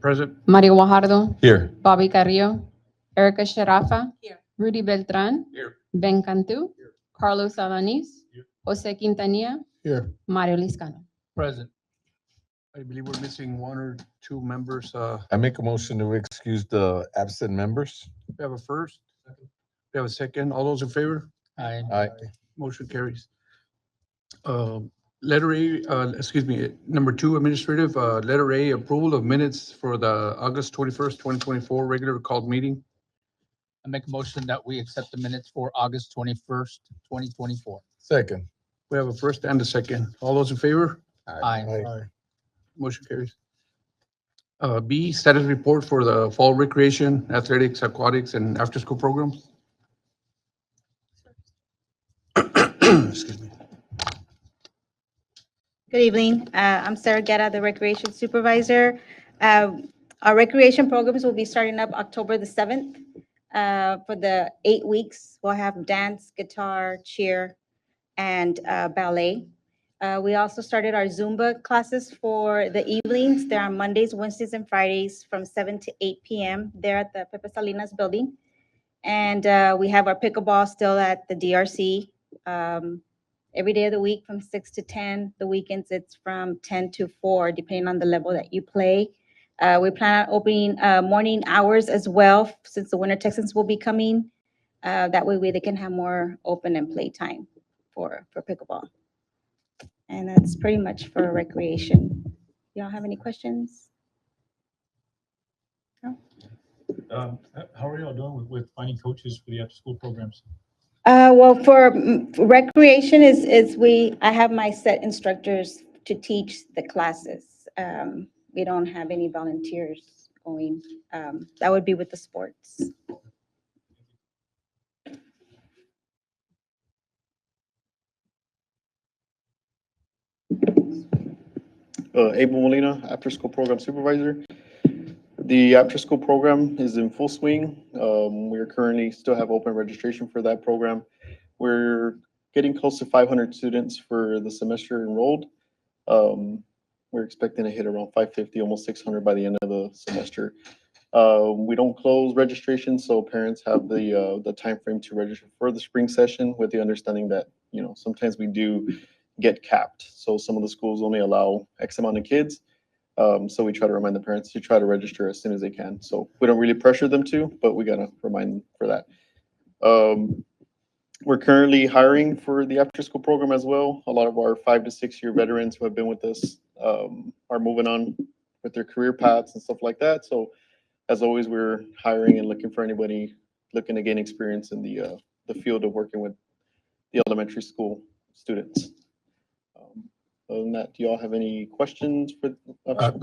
Present. Mario Guajardo, Here. Bobby Carrillo, Erica Sharafa, Here. Rudy Beltran, Here. Ben Cantu, Carlos Alanis, Here. Jose Quintanilla, Here. Mario Liscano. Present. I believe we're missing one or two members. I make a motion to excuse the absent members. We have a first. We have a second. All those in favor? Aye. Aye. Motion carries. Letter A, excuse me, number two, administrative, letter A, approval of minutes for the August 21st, 2024 regular called meeting. I make a motion that we accept the minutes for August 21st, 2024. Second. We have a first and a second. All those in favor? Aye. Motion carries. B, status report for the fall recreation, athletics, aquatics, and after-school programs. Excuse me. Good evening. I'm Sarah Guerra, the Recreation Supervisor. Our recreation programs will be starting up October the 7th. For the 8 weeks, we'll have dance, guitar, cheer, and ballet. We also started our Zumba classes for the evenings. They're on Mondays, Wednesdays, and Fridays from 7 to 8 p.m. There at the Pepe Salinas building. And we have our pickleball still at the DRC. Every day of the week from 6 to 10. The weekends, it's from 10 to 4, depending on the level that you play. We plan on opening morning hours as well, since the Winter Texans will be coming. That way they can have more open and play time for pickleball. And that's pretty much for recreation. Y'all have any questions? No? How are y'all doing with finding coaches for the after-school programs? Well, for recreation I have my set instructors to teach the classes. We don't have any volunteers going. That would be with the sports. Abel Molina, after-school program supervisor. The after-school program is in full swing. We are currently still have open registration for that program. We're getting close to 500 students for the semester enrolled. We're expecting to hit around 550, almost 600 by the end of the semester. We don't close registration, so parents have the time frame to register for the spring session, with the understanding that, you know, sometimes we do get capped. So some of the schools only allow X amount of kids. So we try to remind the parents to try to register as soon as they can. So we don't really pressure them to, but we gotta remind them for that. We're currently hiring for the after-school program as well. A lot of our 5 to 6 year veterans who have been with us are moving on with their career paths and stuff like that. So as always, we're hiring and looking for anybody looking to gain experience in the field of working with the elementary school students. Other than that, do y'all have any questions for?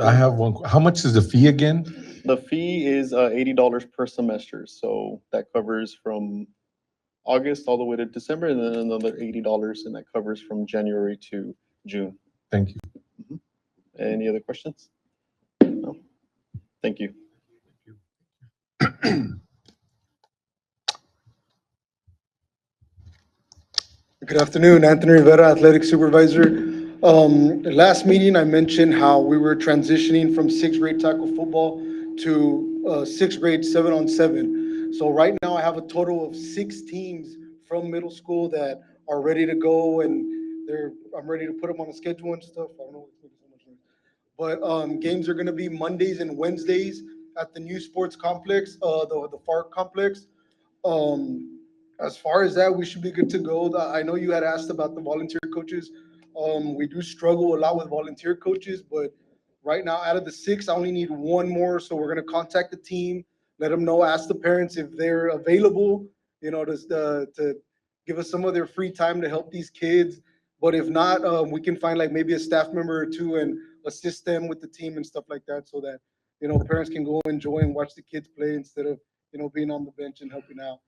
I have one. How much is the fee again? The fee is $80 per semester. So that covers from August all the way to December, and then another $80, and that covers from January to June. Thank you. Any other questions? No? Thank you. Good afternoon, Anthony Rivera, Athletic Supervisor. Last meeting, I mentioned how we were transitioning from sixth grade tackle football to sixth grade 7-on-7. So right now I have a total of 6 teams from middle school that are ready to go, and I'm ready to put them on the schedule and stuff. I don't know what's making so much noise. But games are gonna be Mondays and Wednesdays at the new sports complex, the Pharr complex. As far as that, we should be good to go. I know you had asked about the volunteer coaches. We do struggle a lot with volunteer coaches, but right now, out of the 6, I only need 1 more. So we're gonna contact the team, let them know, ask the parents if they're available, you know, to give us some of their free time to help these kids. But if not, we can find like maybe a staff member or 2 and assist them with the team and stuff like that, so that, you know, parents can go enjoy and watch the kids play instead of, you know, being on the bench and helping out.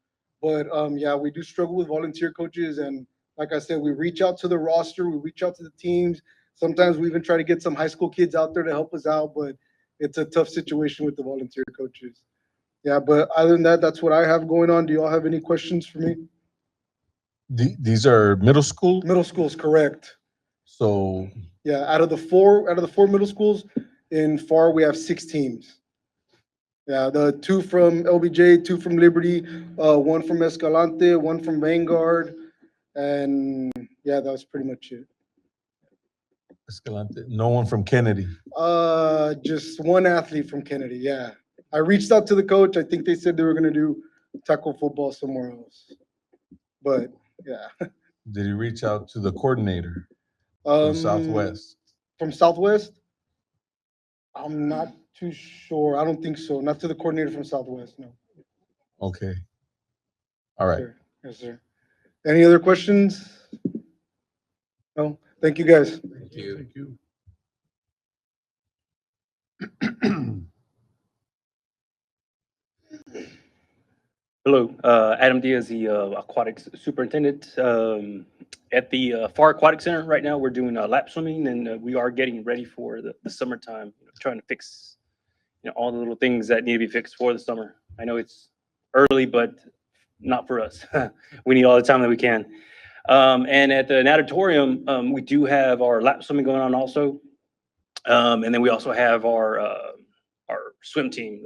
But yeah, we do struggle with volunteer coaches, and like I said, we reach out to the roster, we reach out to the teams. Sometimes we even try to get some high school kids out there to help us out, but it's a tough situation with the volunteer coaches. Yeah, but other than that, that's what I have going on. Do you all have any questions for me? These are middle school. Middle schools, correct. So Yeah, out of the four middle schools in Pharr, we have 6 teams. Yeah, the two from LBJ, two from Liberty, one from Escalante, one from Vanguard, and yeah, that was pretty much it. Escalante, no one from Kennedy. Just one athlete from Kennedy, yeah. I reached out to the coach. I think they said they were gonna do tackle football somewhere else. But, yeah. Did he reach out to the coordinator from Um, Southwest? From Southwest? I'm not too sure. I don't think so. Not to the coordinator from Southwest, no. Okay. All right. Sir. Yes, sir. Any other questions? No? Thank you, guys. Thank you. Thank you. Hello, Adam Diaz, the aquatics superintendent. At the Pharr Aquatic Center right now, we're doing lap swimming, and we are getting ready for the summertime. Trying to fix, all the little things that need to be fixed for the summer. I know it's early, but not for us. We need all the time that we can. And at the natatorium, we do have our lap swimming going on also, and then we also have our swim team.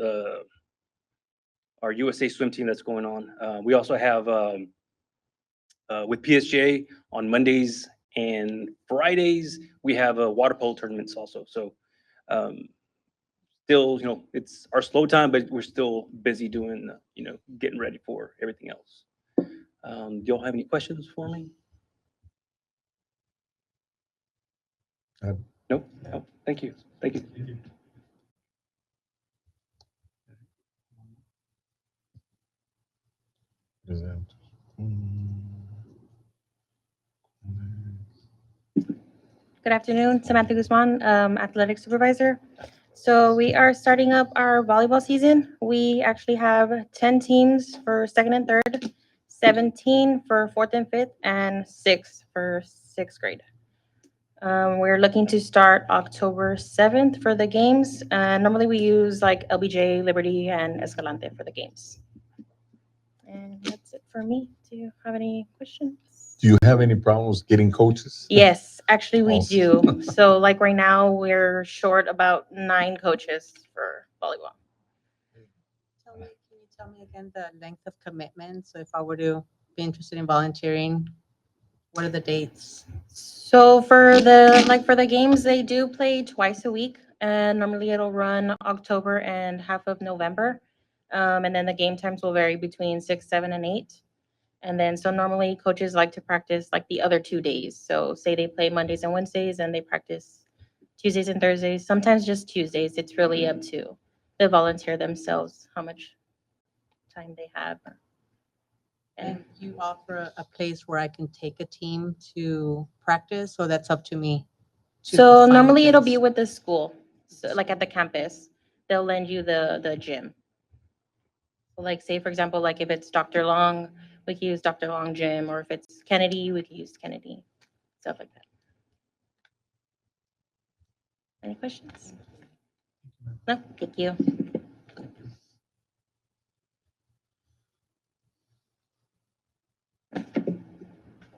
Our USA swim team that's going on. We also have with PSJ on Mondays and Fridays, we have water polo tournaments also. So still, it's our slow time, but we're still busy doing, getting ready for everything else. Do y'all have any questions for me? Nope. No, thank you. Thank you. Present. Good afternoon, Samantha Guzman, athletic supervisor. So we are starting up our volleyball season. We actually have 10 teams for second and third, 17 for fourth and fifth, and 6 for sixth grade. We're looking to start October 7th for the games. Normally we use like LBJ, Liberty, and Escalante for the games. And that's it for me. Do you have any questions? Do you have any problems getting coaches? Yes, actually we do. Awesome. So like right now, we're short about 9 coaches for volleyball. Can you tell me again the length of commitment? So if I were to be interested in volunteering, what are the dates? So for the games, they do play twice a week, and normally it'll run October and half of November. And then the game times will vary between 6, 7, and 8. And then so normally coaches like to practice like the other 2 days. So say they play Mondays and Wednesdays, and they practice Tuesdays and Thursdays, sometimes just Tuesdays. It's really up to the volunteer themselves, how much time they have. And you offer a place where I can take a team to practice, or that's up to me? to So find normally it'll be things? with the school, so like at the campus. They'll lend you the gym. So like say, for example, like if it's Dr. Long, we could use Dr. Long gym, or if it's Kennedy, we could use Kennedy, stuff like that. Any questions? No, thank you.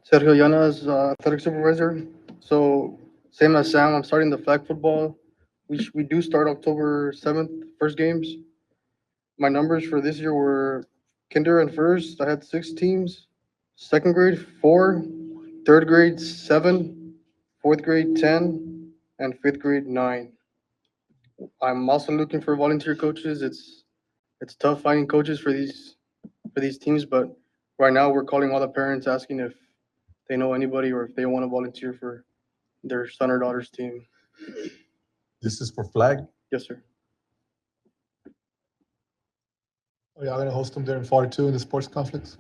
Sergio Llanas, athletic supervisor. So same as Sam, I'm starting the flag football. We do start October 7th, first games. My numbers for this year were kinder and first, I had 6 teams. Second grade, 4. Third grade, 7. Fourth grade, 10. And fifth grade, 9. I'm also looking for volunteer coaches. It's tough finding coaches for these teams, but right now we're calling all the parents asking if they know anybody or if they want to volunteer for their son or daughter's team. This is for flag? Yes, sir. Are y'all gonna host them there in Pharr too in the sports conflicts?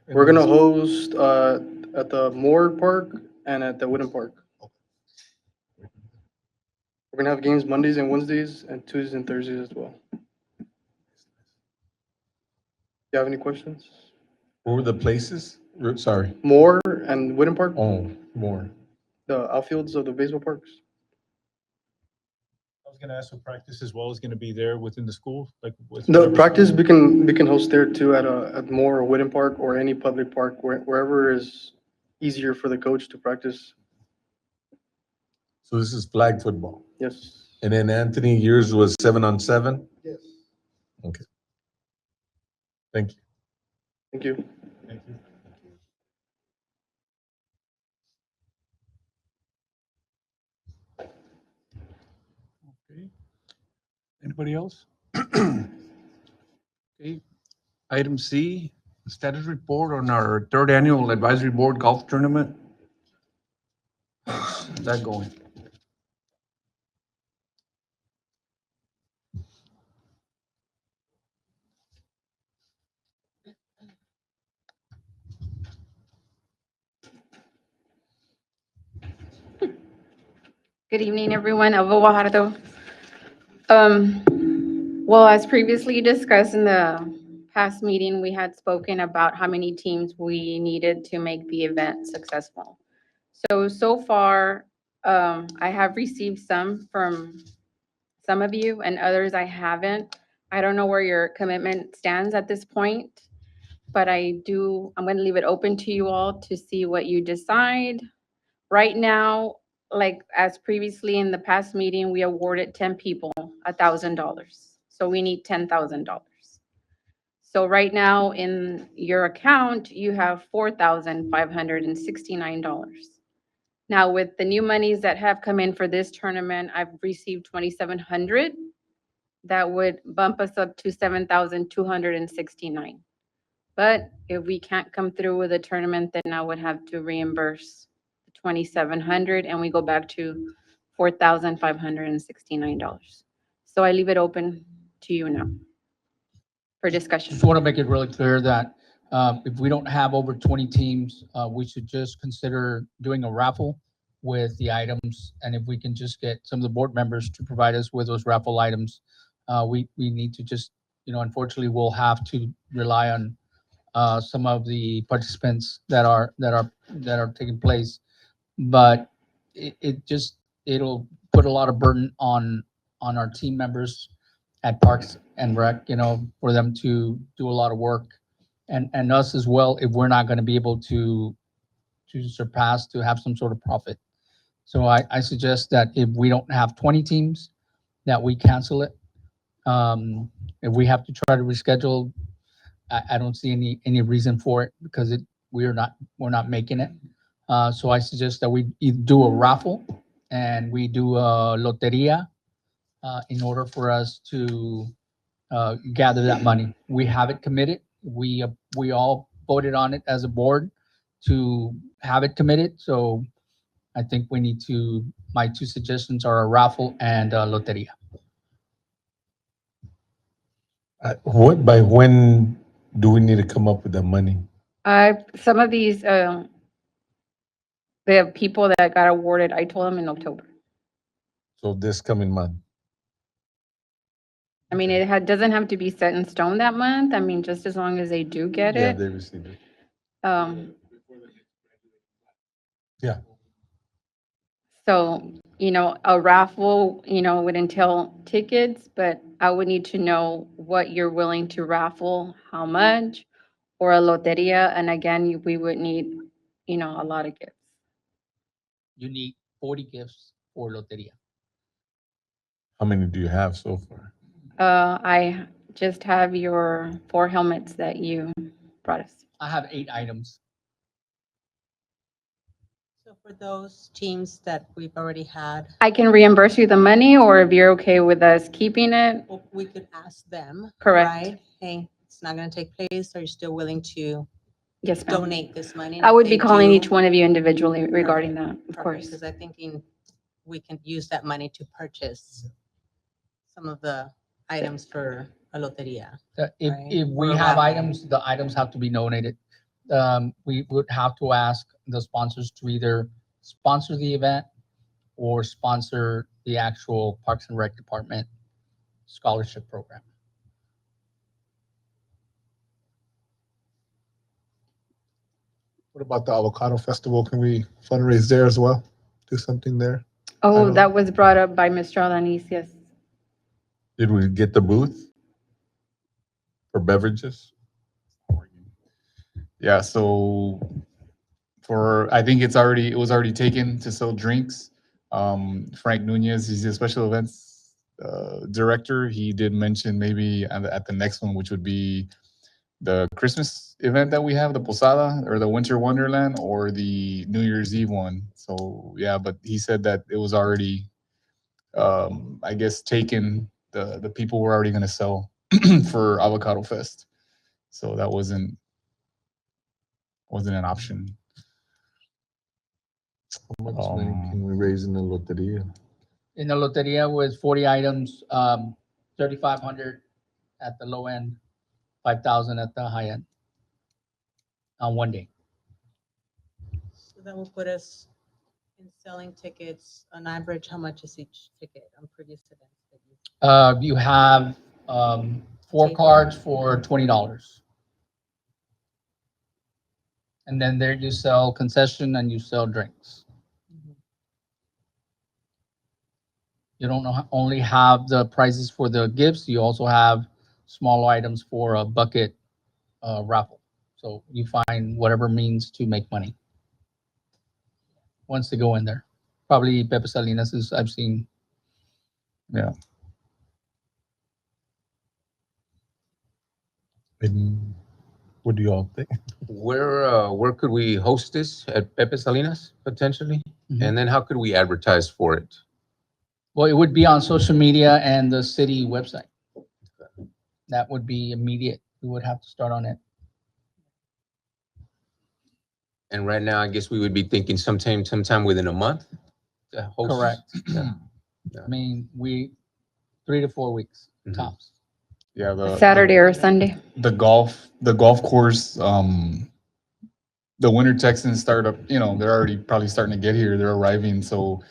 We're gonna host at the Moore Park and at the Wooden Park. We're gonna have games Mondays and Wednesdays and Tuesdays and Thursdays as well. You have any questions? What were the places? Sorry. Moore and Wooden Park, Oh, more. the outfields of the baseball parks. I was gonna ask for practice as well is gonna be there within the school, like with. The whatever practice school? we can host there too at Moore or Wooden Park or any public park wherever is easier for the coach to practice. So this is flag football. Yes. And then Anthony, yours was 7-on-7? Yes. Thank you. Thank you. Thank you. Okay. Anybody else? Okay. Item C, status report on our third annual advisory board golf tournament. How's that going? Good evening, everyone. Elva Guajardo. Well, as previously discussed in the past meeting, we had spoken about how many teams we needed to make the event successful. So far, I have received some from some of you and others I haven't. I don't know where your commitment stands at this point, but I'm going to leave it open to you all to see what you decide. Right now, like as previously in the past meeting, we awarded 10 people $1,000. So we need $10,000. So right now in your account, you have $4,569. Now with the new monies that have come in for this tournament, I've received 2,700. That would bump us up to 7,269. But if we can't come through with a tournament, then I would have to reimburse 2,700 and we go back to $4,569. So I leave it open to you now for discussion. Just want to make it really clear that if we don't have over 20 teams, we should just consider doing a raffle with the items. And if we can just get some of the board members to provide us with those raffle items, we need to just, unfortunately, we'll have to rely on some of the participants that are taking place. But it'll put a lot of burden on our team members at Parks and Rec, for them to do a lot of work, and us as well, if we're not going to be able to surpass, to have some sort of profit. So I suggest that if we don't have 20 teams, that we cancel it. If we have to try to reschedule, I don't see any reason for it because we're not making it. So I suggest that we either do a raffle and we do a loteria in order for us to gather that money. We have it committed. We all voted on it as a board to have it committed. So I think we need to, my two suggestions are a raffle and a loteria. By when do we need to come up with that money? Some of these, the people that got awarded, I told them in October. So this coming month? I mean, doesn't have to be set in stone that month. I mean, just as long as they do get Yeah, it. they received it. Um, Yeah. So, a raffle, would entail tickets, but I would need to know what you're willing to raffle, how much, or a loteria. And again, we would need, a lot of gifts. You need 40 gifts for loteria. How many do you have so far? I just have your 4 helmets that you brought us. I have 8 items. So for those teams that we've already had, I can reimburse you the money, or if you're okay with us keeping it. well, we could ask them. Correct. Right? Hey, it's not going to take place. Are you still willing to Yes, ma'am. donate this money? I would be calling each one of you individually regarding that, of course. Because I'm thinking we can use that money to purchase some of the items for a loteria. If Right. we Or have raffle. items, the items have to be donated. We would have to ask the sponsors to either sponsor the event or sponsor the actual Parks and Rec Department scholarship program. What about the avocado festival? Can we fundraise there as well? Do something there? Oh, don't- that was brought up by Mr. Alanis, yes. Did we get the booth for beverages? Yeah, so I think it was already taken to sell drinks. Frank Nunez, he's the special events director, he did mention maybe at the next one, which would be the Christmas event that we have, the Posada or the Winter Wonderland or the New Year's Eve one. So yeah, but he said that it was already, I guess, taken. The people were already going to sell for Avocado Fest, so that wasn't an option. How much money can we raise in the loteria? In the Loteria was 40 items, 3,500 at the low end, 5,000 at the high end on one day. So that will put us in selling tickets, on average, how much is each ticket on previous events? that you- You have 4 cards for $20. And then there you sell concession and you sell drinks. Mhm. You don't only have the prizes for the gifts, you also have small items for a bucket raffle. So you find whatever means to make money once they go in there. Probably Pepe Salinas is, I've seen. Yeah. And what do y'all think? Where could we host this? At Pepe Salinas, potentially? Mhm. And then how could we advertise for it? Well, it would be on social media and the city website. That would be immediate. We would have to start on it. And right now, I guess we would be thinking sometime within a month to host. Correct. Yeah. I mean, 3 to 4 weeks Mhm. tops. Yeah, A Saturday or Sunday. the golf course, the Winter Texans start up, they're already probably starting to get here. They're arriving, so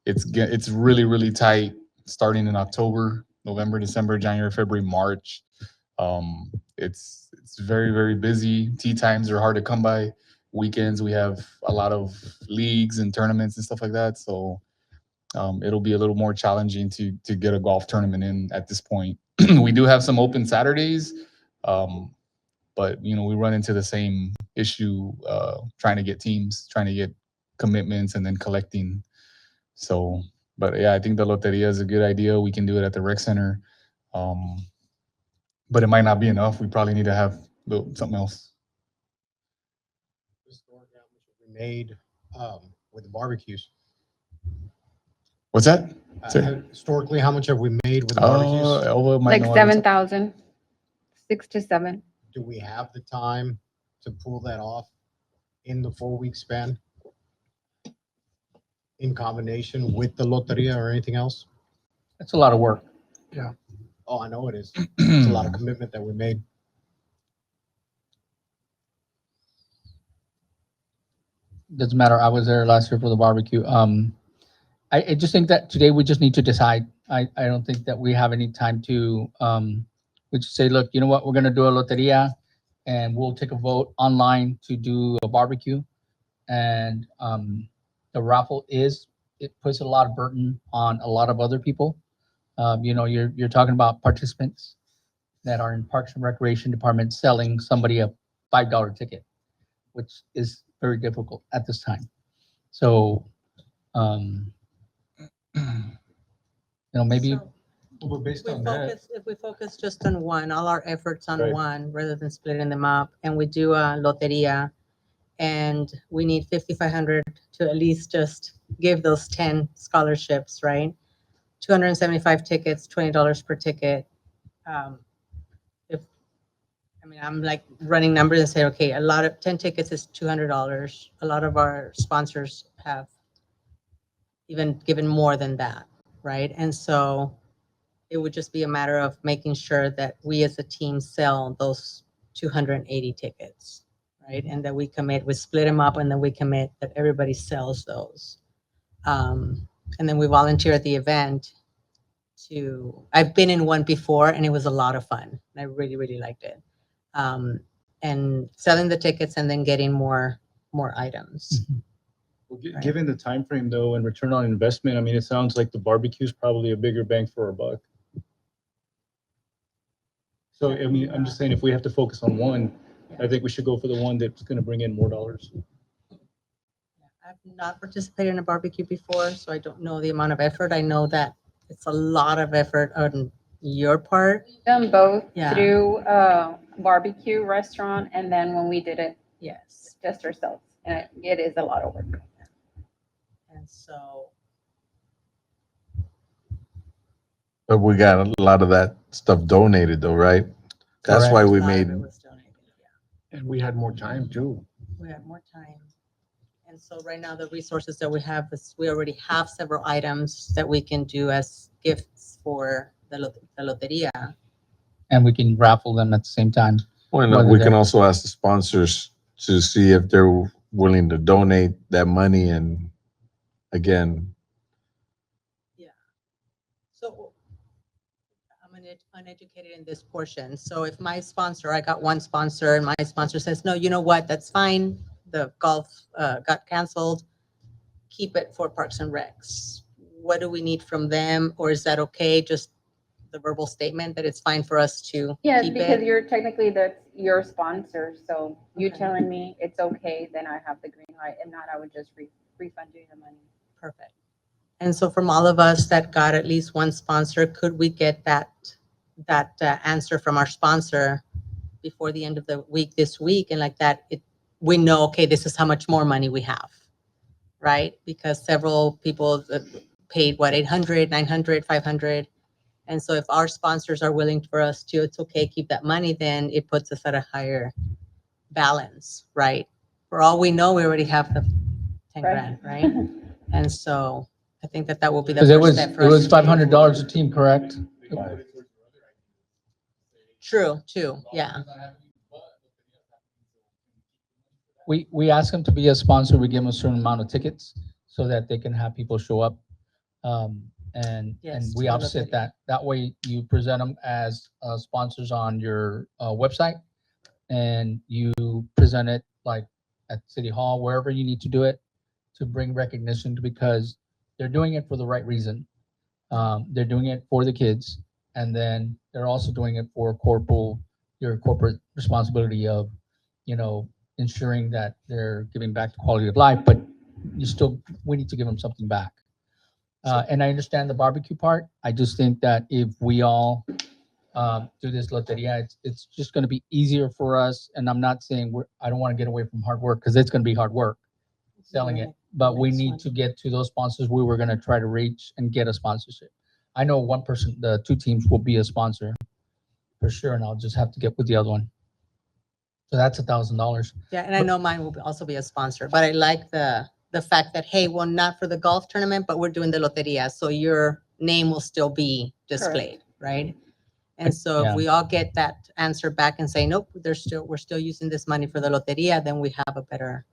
it's really tight starting in October, November, December, January, February, March. It's very busy. Tee times are hard to come by. Weekends we have a lot of leagues and tournaments and stuff like that. So it'll be a little more challenging to get a golf tournament in at this point. We do have some open Saturdays, but we run into the same issue trying to get teams, trying to get commitments, and then collecting. So, but yeah, I think the loteria is a good idea. We can do it at the rec center, but it might not be enough. We probably need to have something else. Historically, how much have we made with the barbecues? What's that? Historically, how much have we made with the barbecues? Elva might Like know off the top. 7,000, 6 to 7. Do we have the time to pull that off in the 4-week span? In combination with the loteria or anything else? That's a lot of work. Oh, I know it is. It's a lot of commitment that we made. Doesn't matter. I was there last year for the barbecue. I just think that today we just need to decide. I don't think that we have any time to, we just say, look, you know what, we're gonna do a loteria and we'll take a vote online to do a barbecue. And the raffle it puts a lot of burden on a lot of other people. You're talking about participants that are in Parks and Recreation Department selling somebody a $5 ticket, which is very difficult at this time. So, maybe. So Well, based If we focus just on one, all our efforts on Right. one, rather than splitting them up, and we do a loteria, and we need 5,500 to at least just give those 10 scholarships, right? 275 tickets, $20 per ticket. I'm like running numbers and say, okay, 10 tickets is $200. A lot of our sponsors have even given more than that, right? And so it would just be a matter of making sure that we as a team sell those 280 tickets, right? And that we split them up, and then we commit that everybody sells those. And then we volunteer at the event I've been in one before and it was a lot of fun. I really liked it. And selling the tickets and then getting more items. Well, given the time frame though and return on investment, I mean, it sounds like the barbecue is probably a bigger bang for our buck. So, I mean, I'm just saying if we have to focus on one, I think we should go for the one that's going to bring in more dollars. I've not participated in a barbecue before, so I don't know the amount of effort. I know that it's a lot of effort on your part. Done both Yeah. through barbecue restaurant, and then when we did it Yes. just ourselves, and it is a lot of work. And so, But we got a lot of that stuff donated though, right? That's why Correct. we a lot of made, it was donated, yeah. And we had more time too. We had more time. And so right now, the resources that we have is, we already have several items that we can do as gifts for the loteria. And we can raffle them at the same time. well, Whether we can they're- also ask the sponsors to see if they're willing to donate that money and again, So uneducated in this portion. So if my sponsor, I got one sponsor and my sponsor says, no, you know what, that's fine. The golf got canceled. Keep it for Parks and Recs. What do we need from them? Or is that okay? Just the verbal statement that it's fine for us to Yeah, keep because it? you're technically your sponsor, so you Okay. telling me it's okay, then I have the green light. If not, I would just refund you the money. Perfect. And so from all of us that got at least one sponsor, could we get that answer from our sponsor before the end of the week this week? And like that, we know, okay, this is how much more money we have, right? Because several people paid what, 800, 900, 500. And so if our sponsors are willing for us to, it's okay, keep that money, then it puts us at a higher balance, right? For all we know, we already have the 10 grand, right? And so I think that will be the Because it first was, step for it us. was to take. $500 a team, correct? True, yeah. We ask them to be a sponsor, we give them a certain amount of tickets so that they can have people show up. And Yes, we to the offset loteria. that. That way you present them as sponsors on your website and you present it like at City Hall, wherever you need to do it to bring recognition because they're doing it for the right reason. They're doing it for the kids and then they're also doing it for your corporate responsibility of, ensuring that they're giving back the quality of life, but we need to give them something back. And I understand the barbecue part. I just think that if we all do this loteria, it's just going to be easier for us. And I'm not saying I don't want to get away from hard work because it's going to be hard work selling it. But we need to get to those sponsors we were going to try to reach and get a sponsorship. I know one person, the two teams will be a sponsor for sure, and I'll just have to get with the other one. So that's $1,000. Yeah, and I know mine will also be a sponsor, but I like the fact that, hey, well, not for the golf tournament, but we're doing the loteria, so your name will still be displayed, right? And so if Yeah. we all get that answer back and say, nope, we're still using this money for the loteria, then we have a better.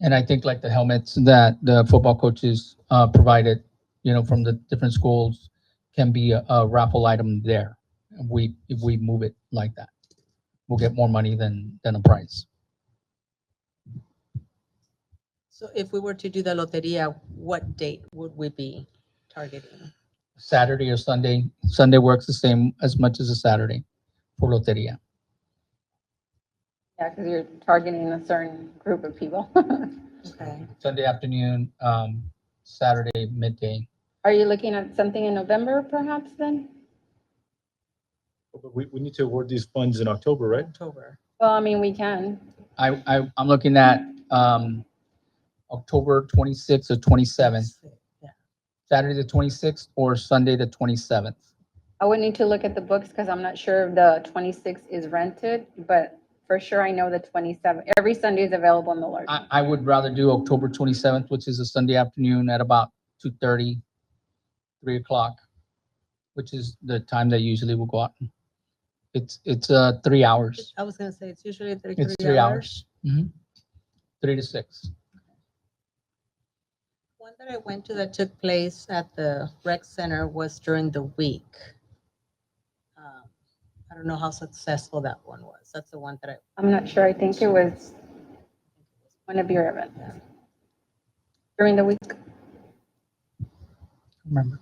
And I think like the helmets that the football coaches provided, from the different schools can be a raffle item there. If we move it like that, we'll get more money than a prize. So if we were to do the loteria, what date would we be targeting? Saturday or Sunday. Sunday works the same as much as a Saturday for loteria. Yeah, because you're targeting a certain group of people. Okay. Sunday afternoon, Saturday midday. Are you looking at something in November perhaps then? But we need to award these funds in October, right? October. Well, I mean, we can. I'm looking at October 26th or 27th, Yeah. Saturday the 26th or Sunday the 27th. I would need to look at the books because I'm not sure if the 26th is rented, but for sure I know the 27th. Every Sunday is available in the Lark. I would rather do October 27th, which is a Sunday afternoon at about 2:30, 3 o'clock, which is the time that usually will go out. It's 3 hours. I was gonna say, it's usually It's 3 hours. 3 to 6. One that I went to that took place at the rec center was during the week. I don't know how successful that one was. That's the one that I'm not sure. I think it was one of your events during the week. Remember.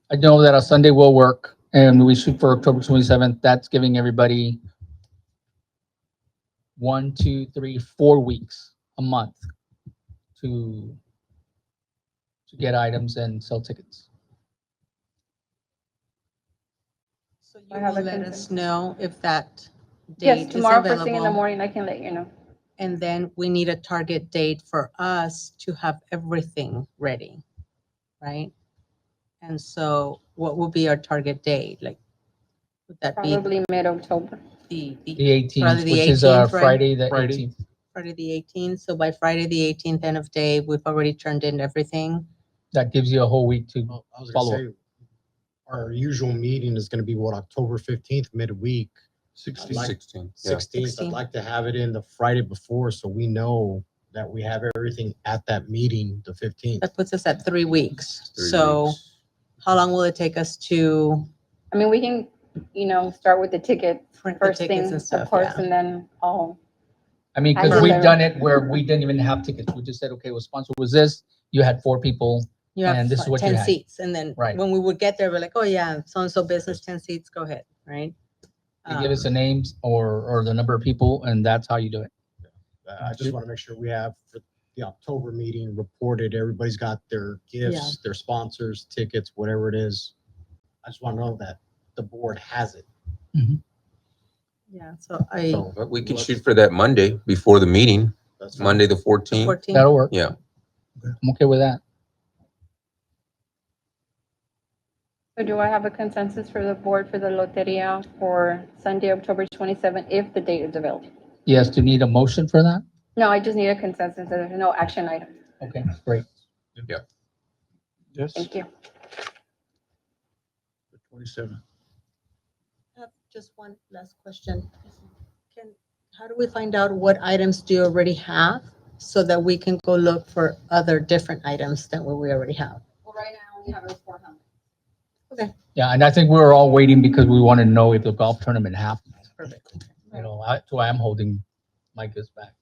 I know that a Sunday will work and we shoot for October 27th. That's giving everybody 1, 2, 3, 4 weeks, a month to to get items and sell tickets. So I you have will a let consensus. us know if that Yes, date is tomorrow, first thing in the available. morning, I can let you know. And then we need a target date for us to have everything ready, right? And so what will be our target date? Like, would that be Probably mid-October. the, The probably 18th, the which is 18th, right? Friday, the Friday. 18th. Friday the 18th? So by Friday the 18th, end of day, we've already turned in everything. That gives you a whole week to Well, I was follow gonna up. say, our usual meeting is gonna be what, October 15th, midweek, 16. Like- 16, yeah. 16th. I'd 16th. like to have it in the Friday before, so we know that we have everything at that meeting, the 15th. That puts us at 3 weeks. 3 So weeks. how long will it take us to I mean, we can, start with the ticket print the first thing, tickets and stuff? of course, Yeah. and then all. I mean, I because we've deliver. done it where we didn't even have tickets. We just said, okay, well, sponsor was this. You had 4 people. You have And this is what you 10 had. seats. And then Right. when we would get there, we're like, oh yeah, so-and-so business, 10 seats, go ahead, right? They give us the Um, names or the number of people, and that's how you do it. I just want to make sure we have for the October meeting reported, everybody's got their gifts, their sponsors, tickets, whatever it is. I just want to know that the board has it. Yeah, so I, So But we can shoot for that Monday before the meeting, that's fine. Monday, the 14th. 14, That'll work. Yeah. I'm okay with that. So do I have a consensus for the board for the Loteria for Sunday, October 27th, if the date is available? Yes, do you need a motion for that? No, I just need a consensus. There's no action item. Okay, great. Yes. Thank you. 27. I have just one last question. How do we find out what items do you already have so that we can go look for other different items than what we already have? Well, right now, we have those 4 helmets. Okay, Yeah, and I think we were all waiting because we want to know if the golf tournament happened. perfect. That's why I'm holding my goods back.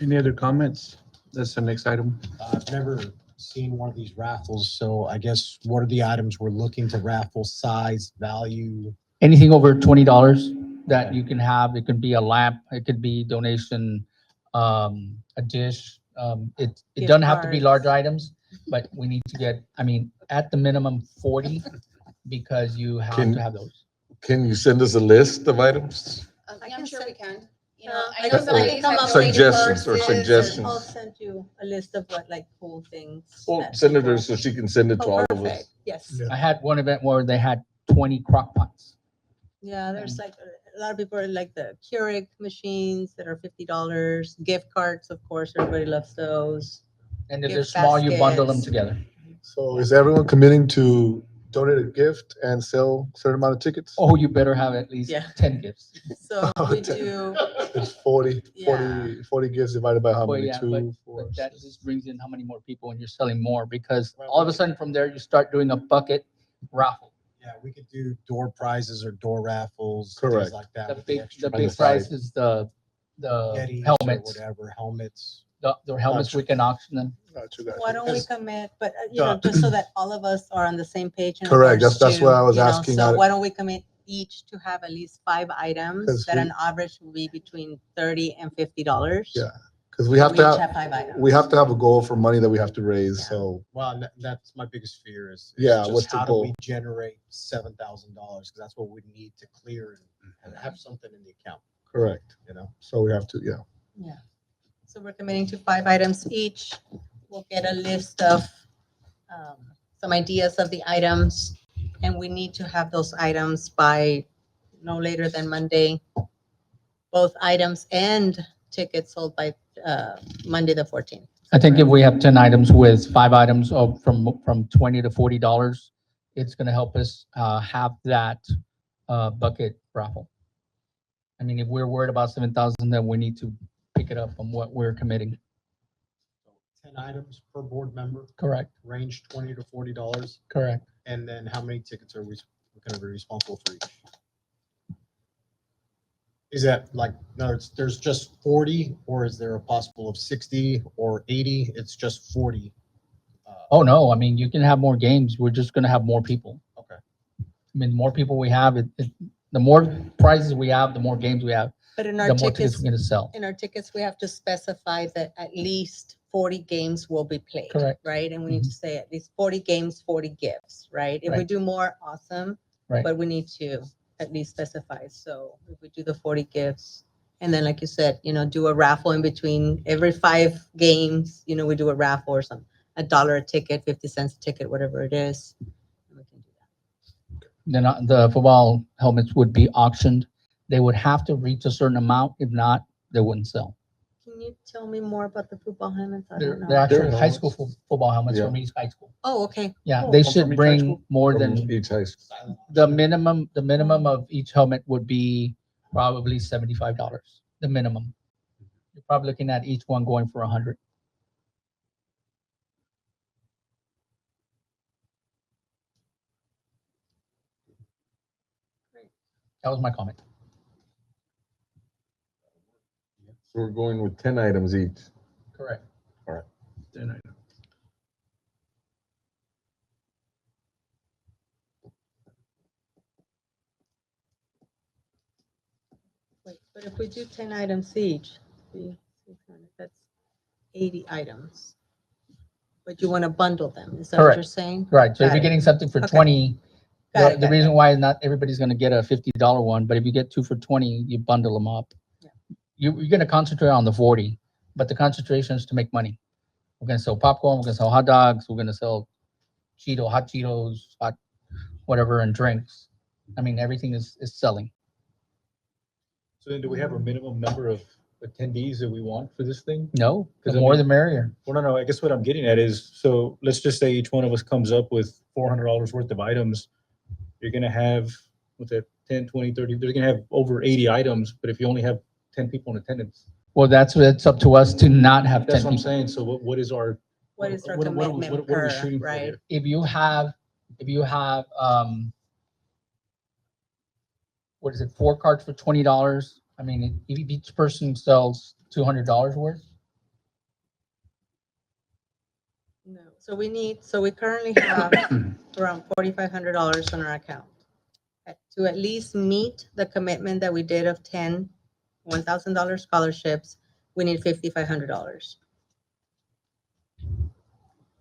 Any other comments? That's the next item. I've never seen one of these raffles, so I guess what are the items we're looking to raffle, size, value? Anything over $20 that you can have, it could be a lamp, it could be donation, a dish. It Gift doesn't have to be large cards. items, but we need to get, I mean, at the minimum 40 because you have Can- to have those. Can you send us a list of items? I'm sure we can. I know some ladies have Suggestions or purses, and suggestions. I'll send you a list of what, like, cool things. Well, that send it to people- her so she can send it to Oh, all of us. perfect. Yes. I had one event where they had 20 crock pots. Yeah, there's like a lot of people are like the Keurig machines that are $50, gift cards, of course, everybody loves those. And if Gift they're small, you bundle them baskets. together. So is everyone committing to donate a gift and sell a certain amount of tickets? Oh, you better have at least Yeah. 10 gifts. So Oh, we 10. do, It's 40 Yeah. 40 gifts divided by how Well, many? yeah, Two, four, But that six. just brings in how many more people and you're selling more because all of a sudden from there, you start doing a bucket raffle. Yeah, we could do door prizes or door raffles, Correct. things like that. The with big, extra the on the big prize side. is the Yetis or helmets. whatever, helmets. The helmets, we can auction them. Gotcha, gotcha. why don't we Because- commit, but just so that all of us are on the same page. in Correct, regards that's to, what I was you know, asking. So why don't we commit each to have at least 5 items 'Cause that we- an average will be between $30 and $50? Yeah, because we have We to each have, have 5 items. we have to have a goal for money that we have to raise, Yeah. so. Well, that's my biggest fear is Yeah, just what's the how do we goal? generate $7,000? Because that's what we need to clear and have something in the account, Correct. you know? So we have to, yeah. Yeah. So we're committing to 5 items each. We'll get a list of some ideas of the items, and we need to have those items by no later than Monday. Both items and tickets sold by Monday, the 14th. I think if we have 10 items with 5 items of from $20 to $40, it's going to help us have that bucket raffle. I mean, if we're worried about 7,000, then we need to pick it up on what we're committing. 10 items per board member, Correct, range $20 to $40. correct. And then how many tickets are we going to be responsible for each? Is that like, no, there's just 40, or is there a possible of 60 or 80? It's just 40. Oh, no, I mean, you can have more games. We're just going to have more people. Okay. I mean, the more people we have, the more prizes we have, the more games we have. But in the our more tickets tickets, we're gonna sell. in our tickets, we have to specify that at least 40 games will be played. Correct. Right? And we need to say at least 40 games, 40 gifts, right? If we Right. do more, awesome. Right. But we need to at least specify. So if we do the 40 gifts, and then like you said, do a raffle in between every 5 games, we do a raffle or something, $1 a ticket, 50 cents a ticket, whatever it is. And we can do that. Then the football helmets would be auctioned. They would have to reach a certain amount. If not, they wouldn't sell. Can you tell me more about the football helmets? I They're, don't they're know. actually They're high school helmets. football helmets Yeah. from each high school. Oh, okay. Yeah, Cool. they From should each high bring school? more From than each high school. the minimum of each helmet would be probably $75. The minimum. You're probably looking at each one going for 100. That was my comment. So we're going with 10 items each. Correct. Then I- Wait, but if we do 10 items each, 600, that's 80 items. But you want to bundle them, is that what you're Correct. saying? Right. So if Got you're it. getting something for Okay. 20, Got it, the got reason it. why is not everybody's going to get a $50 one, but if you get 2 for 20, you bundle them up. Yeah. You're going to concentrate on the 40, but the concentration is to make money. We're going to sell popcorn, we're going to sell hot dogs, we're going to sell hot Cheetos, hot whatever, and drinks. I mean, everything is selling. So then do we have a minimum number of attendees that we want for this thing? No, the 'Cause I more mean- the merrier. Well, no, I guess what I'm getting at is, so let's just say each one of us comes up with $400 worth of items. You're gonna have, what's that, 10, 20, 30, they're gonna have over 80 items, but if you only have 10 people in attendance. Well, it's up to us to not have 10 That's what I'm people. saying, so what is our? What is our what are we- commitment what are we per, shooting for right? here? If you have, what is it, 4 cards for $20? I mean, if each person sells $200 worth. No, so we currently have around $4,500 on our account. To at least meet the commitment that we did of 10 $1,000 scholarships, we need $5,500.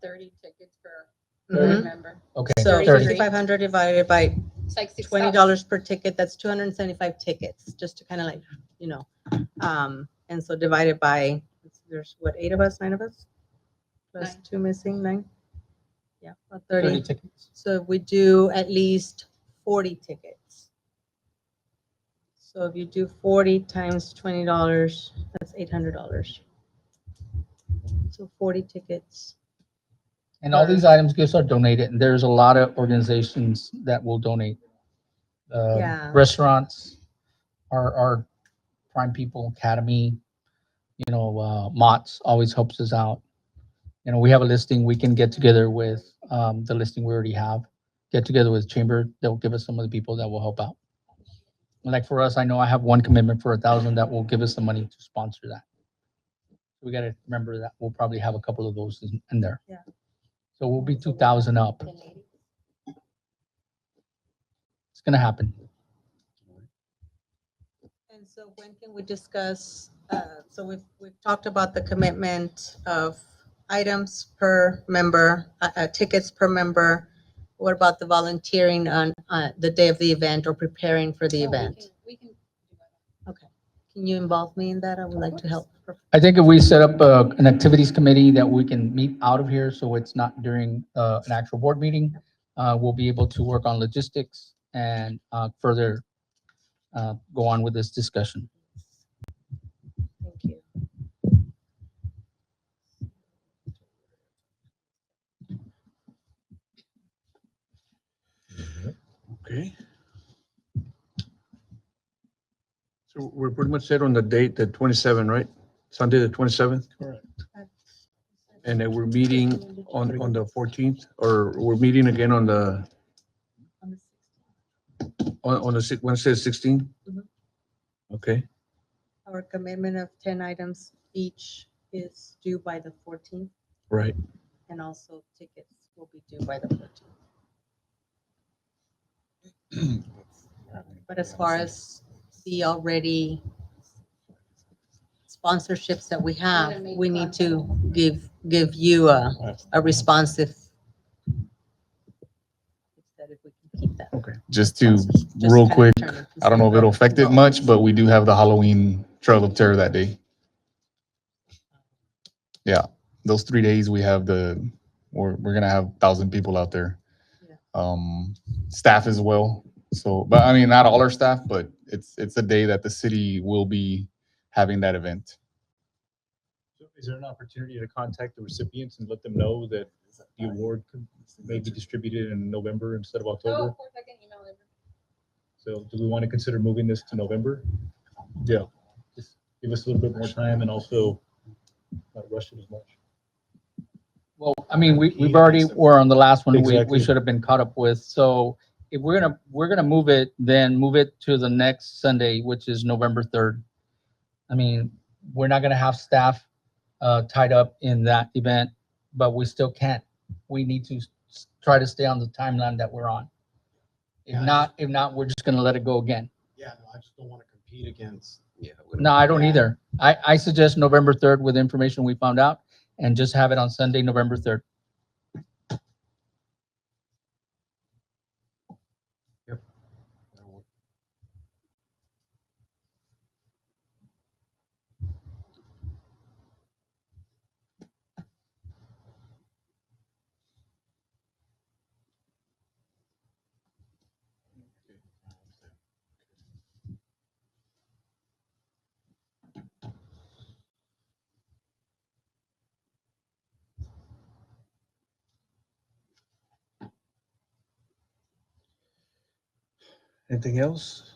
30 tickets per Mhm. member. Okay. So 30. 5,500 divided by It's like $6. $20 per ticket, that's 275 tickets, just to kind of like, and so divided by, there's what, 8 of us, 9 of us? Plus 9. 2 missing, 9? Yeah, about 30 30. tickets. So if we do at least 40 tickets. So if you do 40 times $20, that's $800. So 40 tickets. And all these items, gifts are donated, and there's a lot of organizations that will donate. Yeah. Restaurants, our Prime People Academy, Mott's always helps us out. We have a listing, we can get together with the listing we already have, get together with Chamber, they'll give us some of the people that will help out. Like for us, I know I have one commitment for 1,000 that will give us the money to sponsor that. We got to remember that we'll probably have a couple of those in there. Yeah. So we'll be 2,000 up. It's gonna happen. And so when can we discuss, so we've talked about the commitment of items per member, tickets per member. What about the volunteering on the day of the event or preparing for the event? We can do that. Okay. Can you involve me in that? I would like to help. I think if we set up an activities committee that we can meet out of here, so it's not during an actual board meeting, we'll be able to work on logistics and further go on with this discussion. Thank you. Okay. So we're pretty much set on the date, the 27, right? Sunday, the 27th? Correct. And then we're meeting on the 14th, or we're meeting again on the, Wednesday, 16th? Mhm. Okay, Our commitment of 10 items each is due by the 14th, right. and also tickets will be due by the 14th. But as far as the already sponsorships that we have, we need to give you a responsive. Instead, if we can keep that. Okay. Just to, Just real kinda quick, turn it to I don't know if it'll affect it much, but we do have the Halloween Trail of Terror that day. Yeah, those 3 days we have we're gonna have 1,000 people out there. Staff as well. So, but I mean, not all our staff, but it's a day that the city will be having that event. So is there an opportunity to contact the recipients and let them know that the award may be distributed in November instead of October? So do we want to consider moving this to November? Yeah. Just give us a little bit more time and also not rush it as much. Well, I mean, we've already were on the last one, we Exactly. should have been caught up with. So if we're gonna move it, then move it to the next Sunday, which is November 3rd. I mean, we're not gonna have staff tied up in that event, but we still can't. We need to try to stay on the timeline that we're on. If not, we're just gonna let it go again. Yeah, no, I just don't want to compete against. Yeah. No, I don't either. I suggest November 3rd with information we found out and just have it on Sunday, November 3rd. Anything else?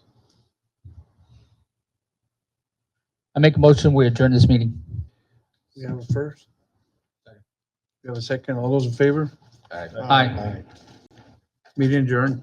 I make a motion, we adjourn this meeting. We have a first. We have a second. All those in favor? Aye. Meeting adjourned.